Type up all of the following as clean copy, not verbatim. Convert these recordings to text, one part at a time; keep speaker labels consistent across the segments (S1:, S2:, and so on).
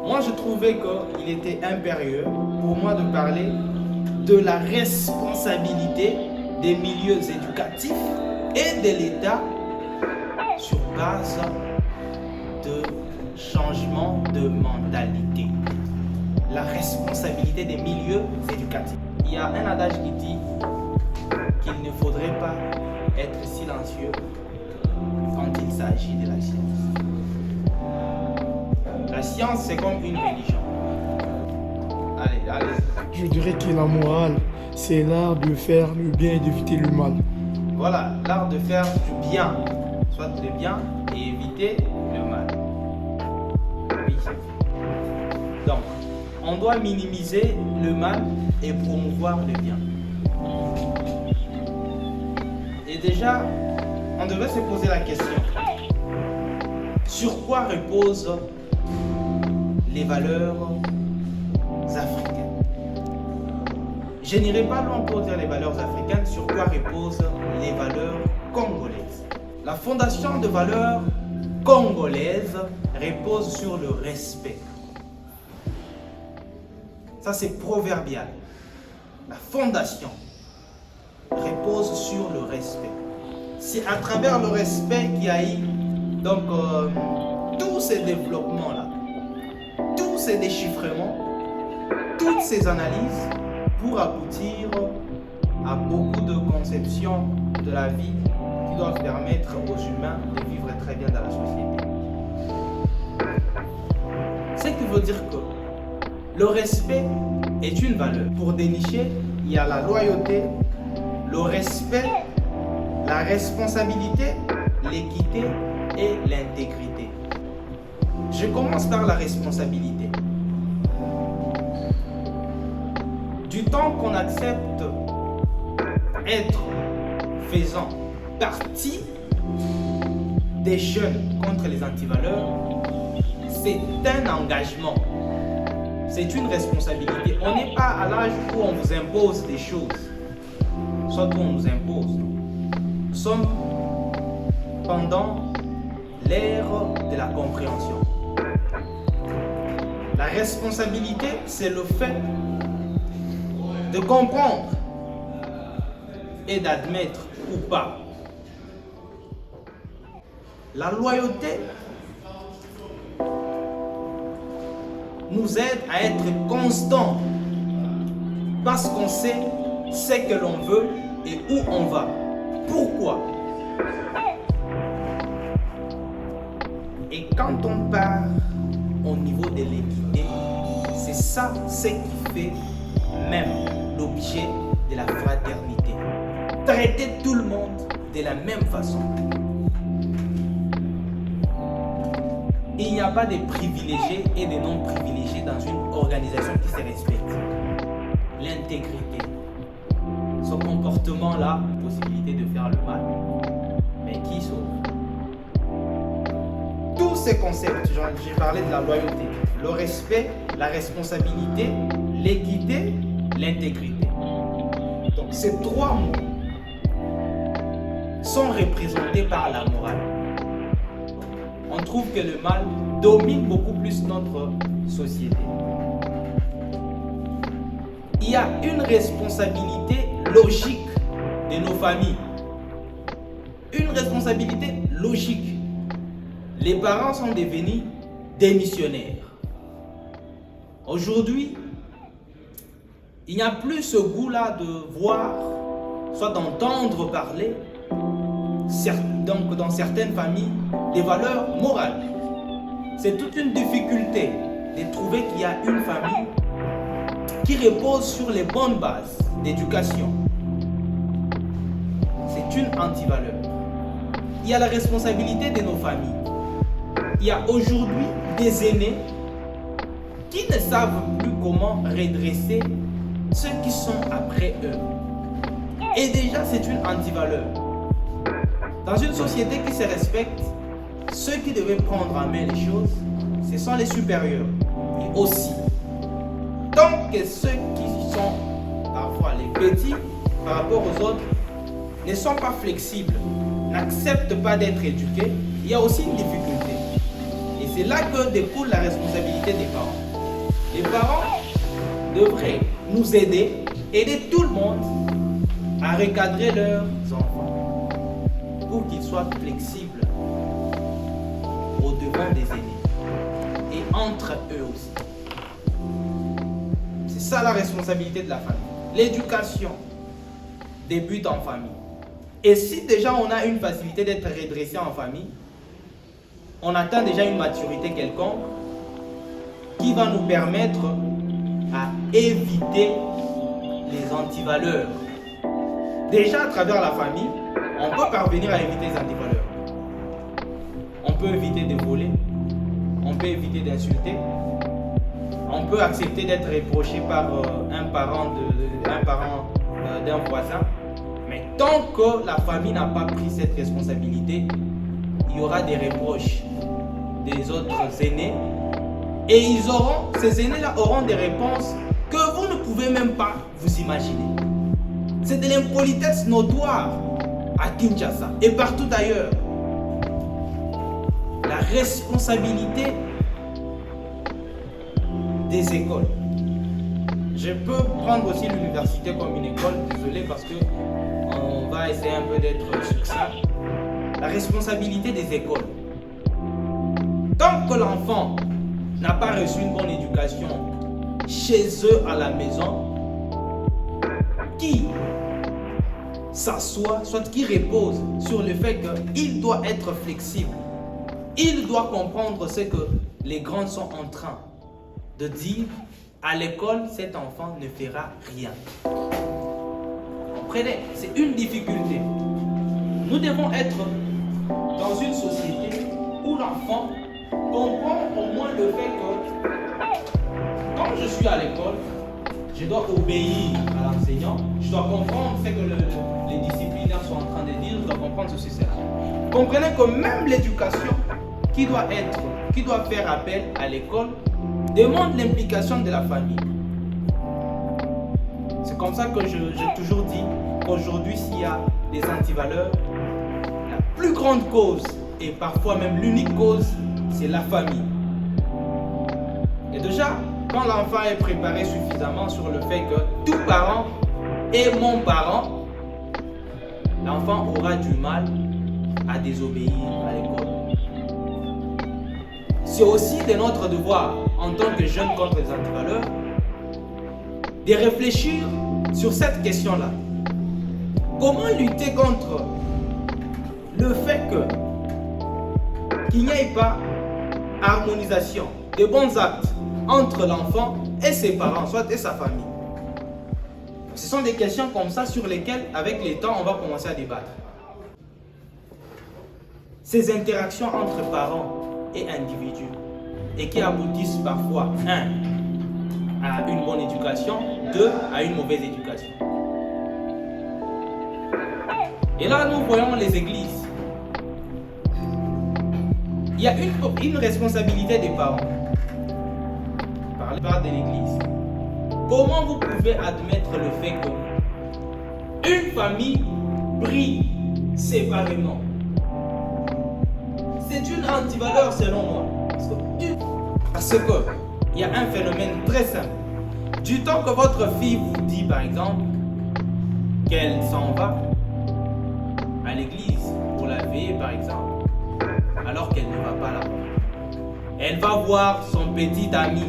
S1: Moi, je trouvais qu'il était impérieux pour moi de parler de la responsabilité des milieux éducatifs et de l'État sur base de changement de mentalité. La responsabilité des milieux éducatifs. Il y a un adage qui dit qu'il ne faudrait pas être silencieux quand il s'agit de la science. La science, c'est comme une religion. Allez.
S2: Je dirais que la morale, c'est l'art de faire le bien et d'éviter le mal.
S1: Voilà, l'art de faire du bien, soit le bien et éviter le mal. Oui. Donc, on doit minimiser le mal et promouvoir le bien. Et déjà, on devait se poser la question, sur quoi reposent les valeurs africaines? Je n'irai pas loin pour dire les valeurs africaines, sur quoi reposent les valeurs congolaises. La fondation de valeurs congolaises repose sur le respect. Ça, c'est proverbial. La fondation repose sur le respect. C'est à travers le respect qu'il y a eu donc, tous ces développements-là, tous ces déchiffrements, toutes ces analyses pour aboutir à beaucoup de conceptions de la vie qui doivent permettre aux humains de vivre très bien dans la société. Ce qui veut dire que le respect est une valeur. Pour dénicher, il y a la loyauté, le respect, la responsabilité, l'équité et l'intégrité. Je commence par la responsabilité. Du temps qu'on accepte être faisant partie des jeunes contre les antivaleurs, c'est un engagement. C'est une responsabilité. On n'est pas à l'âge où on vous impose des choses, soit où on nous impose. Nous sommes pendant l'ère de la compréhension. La responsabilité, c'est le fait de comprendre et d'admettre ou pas. La loyauté nous aide à être constants parce qu'on sait ce que l'on veut et où on va. Pourquoi? Et quand on part au niveau de l'équité, c'est ça ce qui fait même l'objet de la fraternité. Traiter tout le monde de la même façon. Il n'y a pas de privilégiés et de non-privilégiés dans une organisation qui se respecte. L'intégrité. Ce comportement-là, possibilité de faire le mal, mais qui sauve? Tous ces concepts, j'ai parlé de la loyauté, le respect, la responsabilité, l'équité, l'intégrité. Donc ces trois mots sont représentés par la morale. On trouve que le mal domine beaucoup plus notre société. Il y a une responsabilité logique de nos familles. Une responsabilité logique. Les parents sont devenus démissionnaires. Aujourd'hui, il n'y a plus ce goût-là de voir, soit d'entendre parler, donc dans certaines familles, des valeurs morales. C'est toute une difficulté de trouver qu'il y a une famille qui repose sur les bonnes bases d'éducation. C'est une antivaleur. Il y a la responsabilité de nos familles. Il y a aujourd'hui des aînés qui ne savent plus comment redresser ceux qui sont après eux. Et déjà, c'est une antivaleur. Dans une société qui se respecte, ceux qui devaient prendre en main les choses, ce sont les supérieurs. Et aussi, tant que ceux qui sont parfois les petits par rapport aux autres ne sont pas flexibles, n'acceptent pas d'être éduqués, il y a aussi une difficulté. Et C'est là que découle la responsabilité des parents. Les parents devraient nous aider tout le monde à recadrer leurs enfants pour qu'ils soient flexibles au devant des aînés et entre eux aussi. C'est ça la responsabilité de la famille. L'éducation débute en famille. Et si déjà on a une facilité d'être redressé en famille, on atteint déjà une maturité quelconque qui va nous permettre à éviter les antivaleurs. Déjà à travers la famille, on peut parvenir à éviter les antivaleurs. On peut éviter de voler, on peut éviter d'insulter, on peut accepter d'être reproché par un parent d'un voisin. Mais tant que la famille n'a pas pris cette responsabilité, il y aura des reproches des autres aînés et ces aînés-là auront des réponses que vous ne pouvez même pas vous imaginer. C'est de l'impolitesse notoire à Kinshasa et partout ailleurs. La responsabilité des écoles. Je peux prendre aussi l'université comme une école, désolé parce que on va essayer un peu d'être succinct. La responsabilité des écoles. Tant que l'enfant n'a pas reçu une bonne éducation chez eux à la maison, qui s'assoit, soit qui repose sur le fait qu'il doit être flexible. Il doit comprendre ce que les grands sont en train de dire. À l'école, cet enfant ne fera rien. Comprenez, c'est une difficulté. Nous devons être dans une société où l'enfant comprend au moins le fait que quand je suis à l'école, je dois obéir à l'enseignant, je dois comprendre ce que les disciplinaires sont en train de dire, je dois comprendre ceci, cela. Comprenez que même l'éducation qui doit faire appel à l'école demande l'implication de la famille. C'est comme ça que j'ai toujours dit qu'aujourd'hui, s'il y a des antivaleurs, la plus grande cause, et parfois même l'unique cause, c'est la famille. Et déjà, quand l'enfant est préparé suffisamment sur le fait que tout parent est mon parent, l'enfant aura du mal à désobéir à l'école. C'est aussi de notre devoir, en tant que jeunes contre les antivaleurs, de réfléchir sur cette question-là. Comment lutter contre le fait qu'il n'y ait pas harmonisation de bons actes entre l'enfant et ses parents, soit et sa famille? Ce sont des questions comme ça sur lesquelles, avec le temps, on va commencer à débattre. Ces interactions entre parents et individus, et qui aboutissent parfois, 1, à une bonne éducation, 2, à une mauvaise éducation. Et là, nous voyons les églises. Il y a une responsabilité des parents. Par de l'église. Comment vous pouvez admettre le fait qu'une famille prie séparément? C'est une antivaleur selon moi. Parce que il y a un phénomène très simple. Du temps que votre fille vous dit par exemple qu'elle s'en va à l'église pour la veiller par exemple, alors qu'elle ne va pas là-bas, elle va voir son petit ami.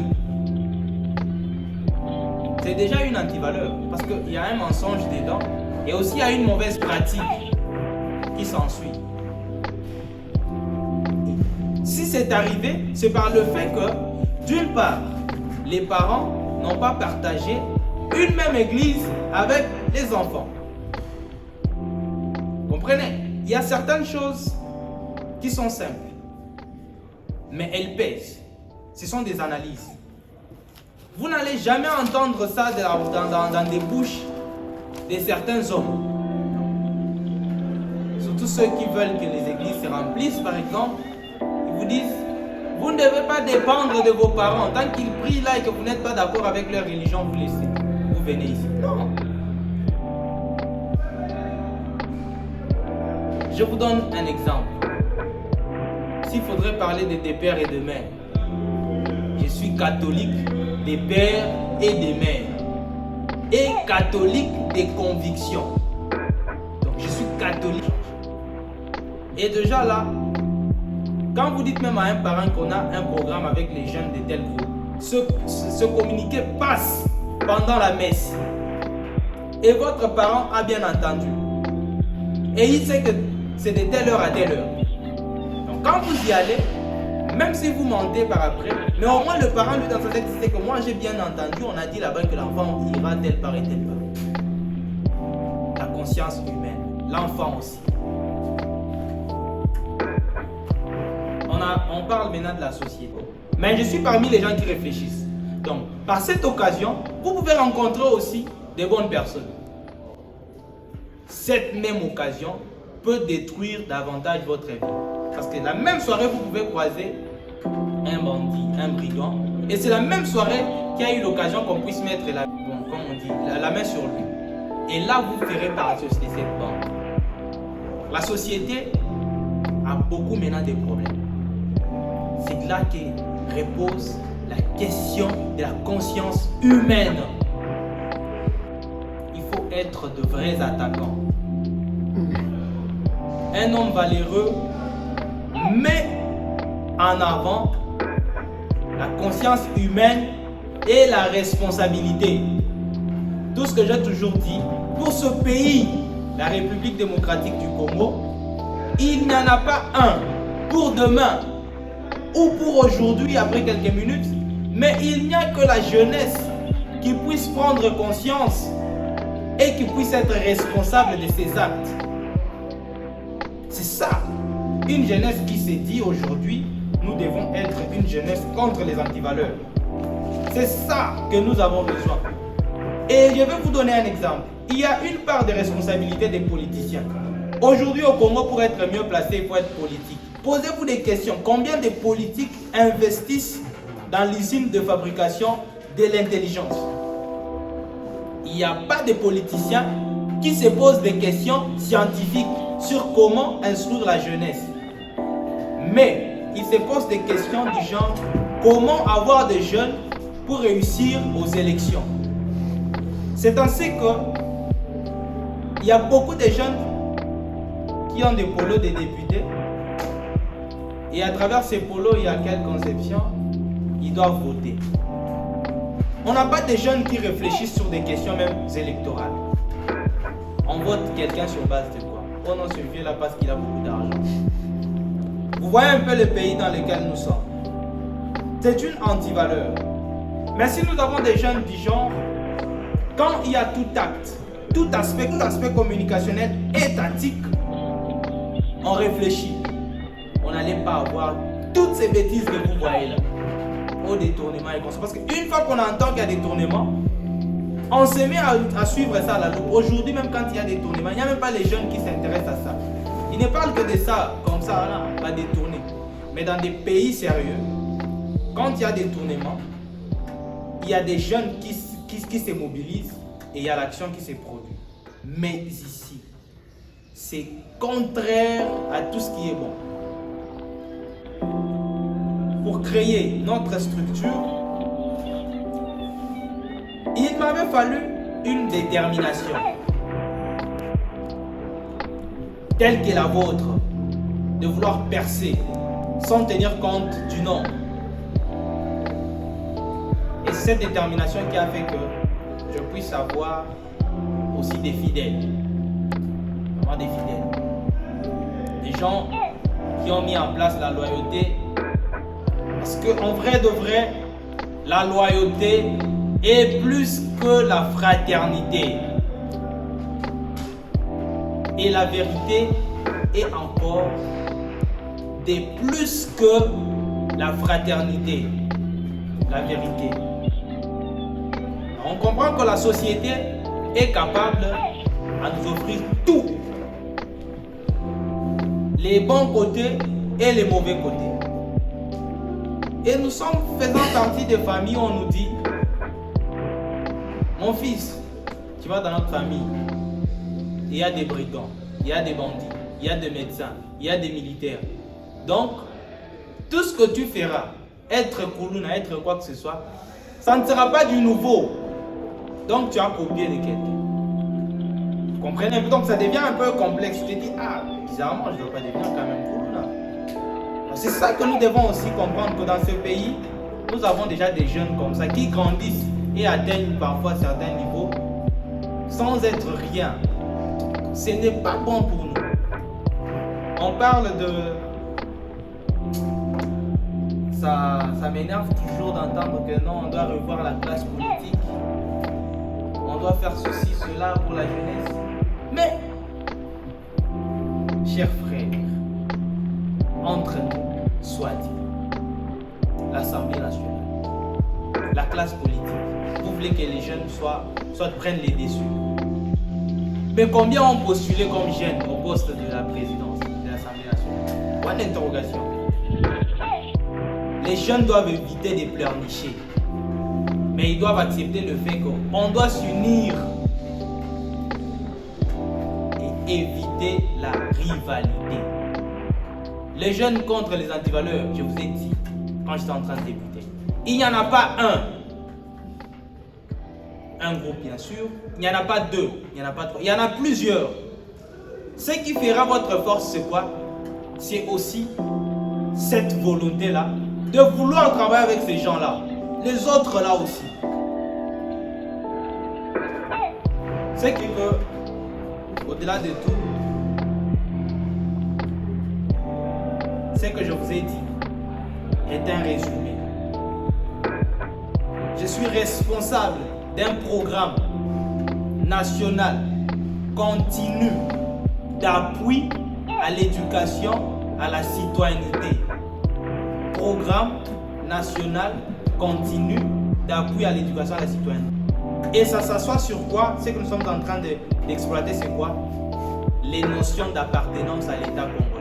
S1: C'est déjà une antivaleur parce qu'il y a un mensonge dedans et aussi il y a une mauvaise pratique qui s'ensuit. Si c'est arrivé, c'est par le fait que, d'une part, les parents n'ont pas partagé une même église avec les enfants. Comprenez? Il y a certaines choses qui sont simples, mais elles pèsent. Ce sont des analyses. Vous n'allez jamais entendre ça dans des bouches de certains hommes. Surtout ceux qui veulent que les églises se remplissent, par exemple. Ils vous disent, vous ne devez pas dépendre de vos parents. Tant qu'ils prient là et que vous n'êtes pas d'accord avec leur religion, vous laissez. Vous venez ici. Non. Je vous donne un exemple. s'il faudrait parler de pères et de mères, je suis catholique des pères et des mères. Et catholique des convictions. Donc je suis catholique. Et déjà là, quand vous dites même à un parent qu'on a un programme avec les jeunes de tel groupe, ce communiqué passe pendant la messe. Et votre parent a bien entendu. Et il sait que c'est de telle heure à telle heure. Donc quand vous y allez, même si vous mentez par après, mais au moins le parent lui dans sa tête sait que moi j'ai bien entendu, on a dit là-bas que l'enfant ira telle part et telle part. La conscience humaine, l'enfant aussi. On parle maintenant de la société. Mais je suis parmi les gens qui réfléchissent. Donc, par cette occasion, vous pouvez rencontrer aussi des bonnes personnes. Cette même occasion peut détruire davantage votre vie. Parce que la même soirée, vous pouvez croiser un bandit, un brigand. Et c'est la même soirée qui a eu l'occasion qu'on puisse mettre la main sur lui. Et là, vous ferez partie de cette bande. La société a beaucoup maintenant de problèmes. C'est de là que repose la question de la conscience humaine. Il faut être de vrais attaquants. Un homme valeureux met en avant la conscience humaine et la responsabilité. Tout ce que j'ai toujours dit, pour ce pays, la République démocratique du Congo, il n'y en a pas un pour demain ou pour aujourd'hui, après quelques minutes, mais il n'y a que la jeunesse qui puisse prendre conscience et qui puisse être responsable de ses actes. C'est ça, une jeunesse qui s'est dit aujourd'hui, nous devons être une jeunesse contre les antivaleurs. C'est ça que nous avons besoin. Et je vais vous donner un exemple. Il y a une part de responsabilité des politiciens. Aujourd'hui au Congo, pour être mieux placé, il faut être politique. Posez-vous des questions. Combien de politiques investissent dans l'usine de fabrication de l'intelligence? Il n'y a pas de politiciens qui se posent des questions scientifiques sur comment instruire la jeunesse. Mais ils se posent des questions du genre comment avoir des jeunes pour réussir aux élections. C'est ainsi qu'il y a beaucoup de jeunes qui ont des polos de députés. Et à travers ces polos, il y a quelle conception? Ils doivent voter. On n'a pas de jeunes qui réfléchissent sur des questions même électorales. On vote quelqu'un sur base de quoi? Oh non, ce vieux là parce qu'il a beaucoup d'argent. Vous voyez un peu le pays dans lequel nous sommes. C'est une antivaleur. Mais si nous avons des jeunes du genre, quand il y a tout acte, tout aspect communicationnel étatique, on réfléchit. On n'allait pas avoir toutes ces bêtises que vous voyez là. Au détournement et comme ça. Parce qu'une fois qu'on entend qu'il y a des tournements, on se met à suivre ça à la loupe. Aujourd'hui, même quand il y a des tournements, il n'y a même pas les jeunes qui s'intéressent à ça. Ils ne parlent que de ça, comme ça, là, pas détourner. Mais dans des pays sérieux, quand il y a des tournements, il y a des jeunes qui se mobilisent et il y a l'action qui se produit. Mais ici, c'est contraire à tout ce qui est bon. Pour créer notre structure, il m'avait fallu une détermination telle que la vôtre, de vouloir percer sans tenir compte du nombre. Et cette détermination qui a fait que je puisse avoir aussi des fidèles. Vraiment des fidèles. Des gens qui ont mis en place la loyauté. Parce qu'en vrai de vrai, la loyauté est plus que la fraternité. Et la vérité est encore des plus que la fraternité. La vérité. On comprend que la société est capable à nous offrir tout. Les bons côtés et les mauvais côtés. Et nous sommes faisant partie des familles où on nous dit: mon fils, tu vas dans notre famille. Il y a des brigands, il y a des bandits, il y a des médecins, il y a des militaires. Donc, tout ce que tu feras, être Koulouna, être quoi que ce soit, ça ne sera pas du nouveau. Donc tu as copié de quelqu'un. Vous comprenez? Donc ça devient un peu complexe. Tu te dis, ah, bizarrement, je ne dois pas devenir quand même Koulouna. C'est ça que nous devons aussi comprendre, que dans ce pays, nous avons déjà des jeunes comme ça qui grandissent et atteignent parfois certains niveaux sans être rien. Ce n'est pas bon pour nous. On parle de... Ça m'énerve toujours d'entendre que non, on doit revoir la classe politique. On doit faire ceci, cela pour la jeunesse. Mais, chers frères, entre nous, soit dit, l'Assemblée nationale, la classe politique, vous voulez que les jeunes soit prennent les dessus. Mais combien ont postulé comme jeunes au poste de la présidence de l'Assemblée nationale? Point d'interrogation. Les jeunes doivent éviter de pleurnicher. Mais ils doivent accepter le fait qu'on doit s'unir et éviter la rivalité. Les jeunes contre les antivaleurs, je vous ai dit, quand j'étais en train de débuter, il n'y en a pas un groupe bien sûr, il n'y en a pas deux, il n'y en a pas trois, il y en a plusieurs. Ce qui fera votre force, c'est quoi? C'est aussi cette volonté-là de vouloir travailler avec ces gens-là. Les autres là aussi. Ce qui veut, au-delà de tout, ce que je vous ai dit est un résumé. Je suis responsable d'un programme national continu d'appui à l'éducation, à la citoyenneté. Programme national continu d'appui à l'éducation à la citoyenneté. Et ça s'assoit sur quoi? Ce que nous sommes en train d'exploiter, c'est quoi? Les notions d'appartenance à l'État congolais.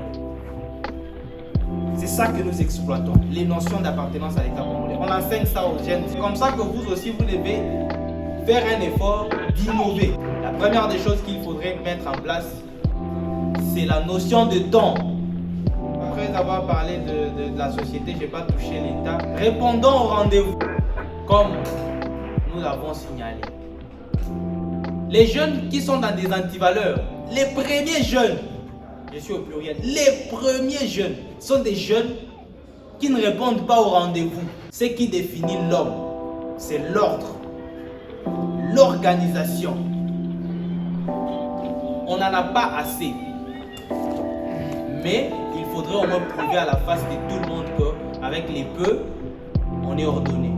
S1: C'est ça que nous exploitons, les notions d'appartenance à l'État congolais. On enseigne ça aux jeunes. C'est comme ça que vous aussi, vous devez faire un effort d'innover. La première des choses qu'il faudrait mettre en place, c'est la notion de temps. Après avoir parlé de la société, je n'ai pas touché l'État. Répondons au rendez-vous, comme nous l'avons signalé. Les jeunes qui sont dans des antivaleurs, les premiers jeunes, je suis au pluriel, les premiers jeunes sont des jeunes qui ne répondent pas au rendez-vous. Ce qui définit l'homme, c'est l'ordre, l'organisation. On n'en a pas assez. Mais il faudrait au moins prouver à la face de tout le monde qu'avec les peu, on est ordonné.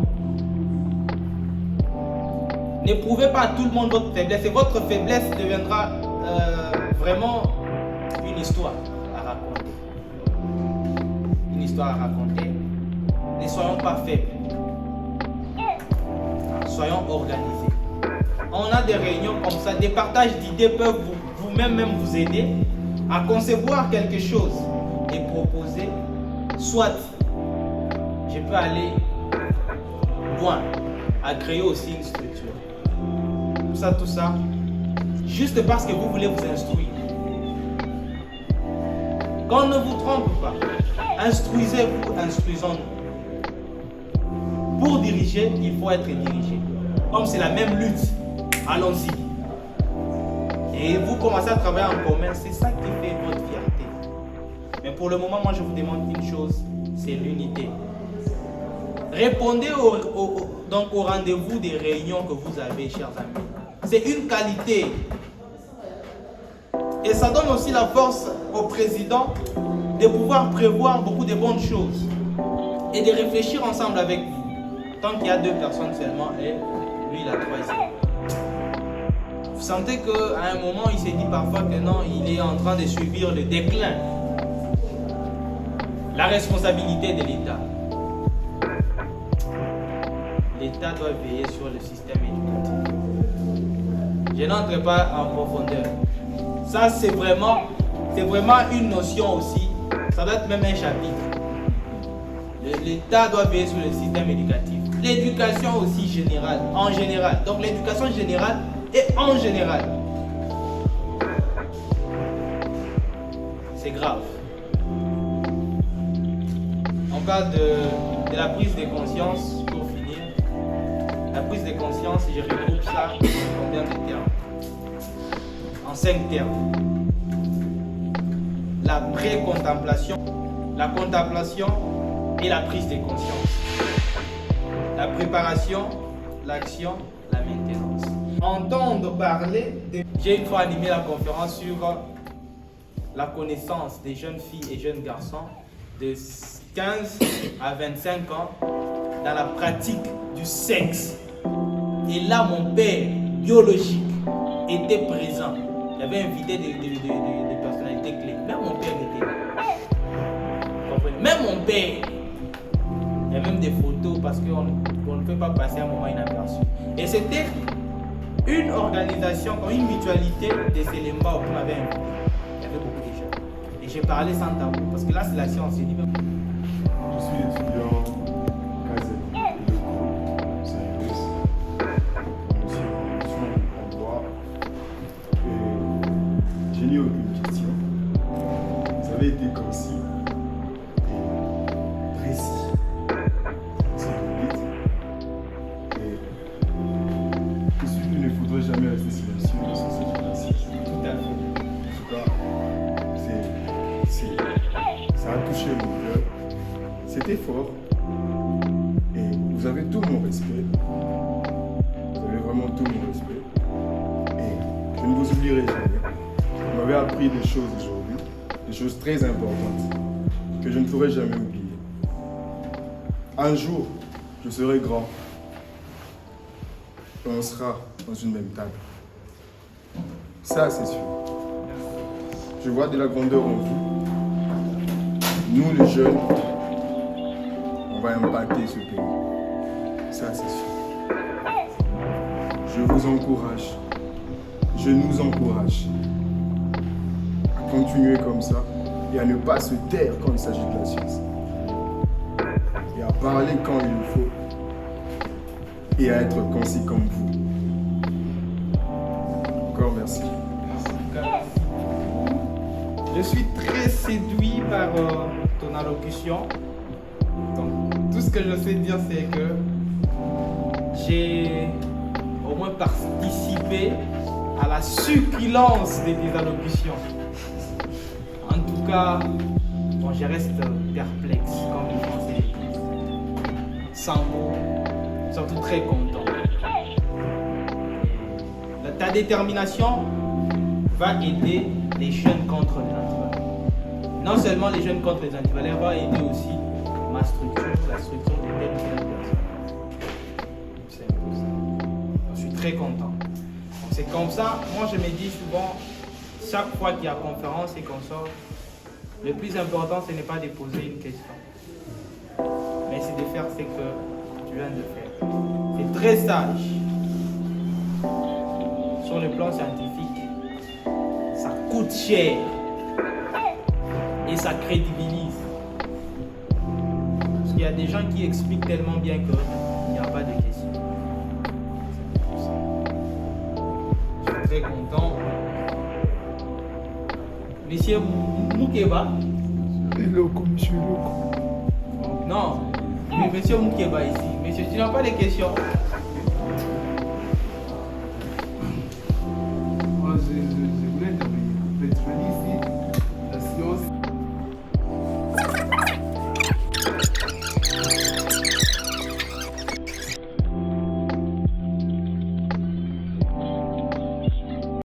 S1: Ne prouvez pas à tout le monde votre faiblesse et votre faiblesse deviendra vraiment une histoire à raconter. Une histoire à raconter. Ne soyons pas faibles. Soyons organisés. On a des réunions comme ça, des partages d'idées peuvent vous-même vous aider à concevoir quelque chose et proposer. Soit je peux aller loin, à créer aussi une structure. Tout ça, juste parce que vous voulez vous instruire. Qu'on ne vous trompe pas. Instruisez-vous, instruisons-nous. Pour diriger, il faut être dirigé. Comme c'est la même lutte, allons-y. Et vous commencez à travailler en commun, c'est ça qui fait votre fierté. Mais pour le moment, moi je vous demande une chose, c'est l'unité. Répondez donc au rendez-vous des réunions que vous avez, chers amis. C'est une qualité. Et ça donne aussi la force au président de pouvoir prévoir beaucoup de bonnes choses et de réfléchir ensemble avec vous. Tant qu'il y a deux personnes seulement et lui la troisième. Vous sentez qu'à un moment, il s'est dit parfois que non, il est en train de subir le déclin. La responsabilité de l'État. L'État doit veiller sur le système éducatif. Je n'entre pas en profondeur. Ça, c'est vraiment une notion aussi. Ça doit être même un chapitre. L'État doit veiller sur le système éducatif. L'éducation aussi générale, en général. Donc l'éducation générale et en général. C'est grave. On cas de la prise de conscience, pour finir, la prise de conscience, je regroupe ça en combien de termes? En 5 termes. La pré-contemplation, la contemplation et la prise de conscience. La préparation, l'action, la maintenance. Entendre parler de... J'ai une fois animé la conférence sur la connaissance des jeunes filles et jeunes garçons de 15 à 25 ans dans la pratique du sexe. Et là, mon père biologique était présent. Il avait invité des personnalités clés. Même mon père était là. Vous comprenez? Même mon père. Il y a même des photos parce qu'on ne peut pas passer un moment inaperçu. Et c'était une organisation, comme une mutualité de Selemba où on m'avait invité. Il y avait beaucoup de jeunes. Et j'ai parlé sans tabou parce que là, c'est la science. J'ai dit,
S3: je suis étudiant KZ, le Saint-Louis. Je suis en droit. Je n'ai aucune question. Vous avez été concis et précis. C'est vite. Et je suis qu'il ne faudrait jamais rester silencieux dans cette situation.
S1: tout à fait.
S3: En tout cas, ça a touché mon cœur. C'était fort. Et vous avez tout mon respect. Vous avez vraiment tout mon respect. Et je ne vous oublierai jamais. Vous m'avez appris des choses aujourd'hui, des choses très importantes que je ne pourrai jamais oublier. Un jour, je serai grand. Et on sera dans une même table. Ça, c'est sûr. Je vois de la grandeur en vous. Nous, les jeunes, on va impacter ce pays. Ça, c'est sûr. Je vous encourage, je nous encourage à continuer comme ça et à ne pas se taire quand il s'agit de la science. Et à parler quand il le faut et à être concis comme vous. Encore merci.
S1: Je suis très séduit par ton allocution. Donc, tout ce que je sais dire, c'est que j'ai au moins participé à la succulence de tes allocutions. En tout cas, bon, je reste perplexe, comme les Français disent. Sans mots, surtout très content. Ta détermination va aider les jeunes contre les antivaleurs. Non seulement les jeunes contre les antivaleurs, va aider aussi ma structure, la structure de telle ou telle personne. C'est un peu ça. Je suis très content. Donc c'est comme ça, moi je me dis souvent, chaque fois qu'il y a conférence et qu'on sort, le plus important ce n'est pas de poser une question, mais c'est de faire ce que tu viens de faire. C'est très sage. Sur le plan scientifique, ça coûte cher et ça crédibilise. Parce qu'il y a des gens qui expliquent tellement bien qu'il n'y a pas de question. Je suis très content. Monsieur Moukeba.
S2: Monsieur Loko.
S1: Non, mais monsieur Moukeba ici. Monsieur, tu n'as pas de questions.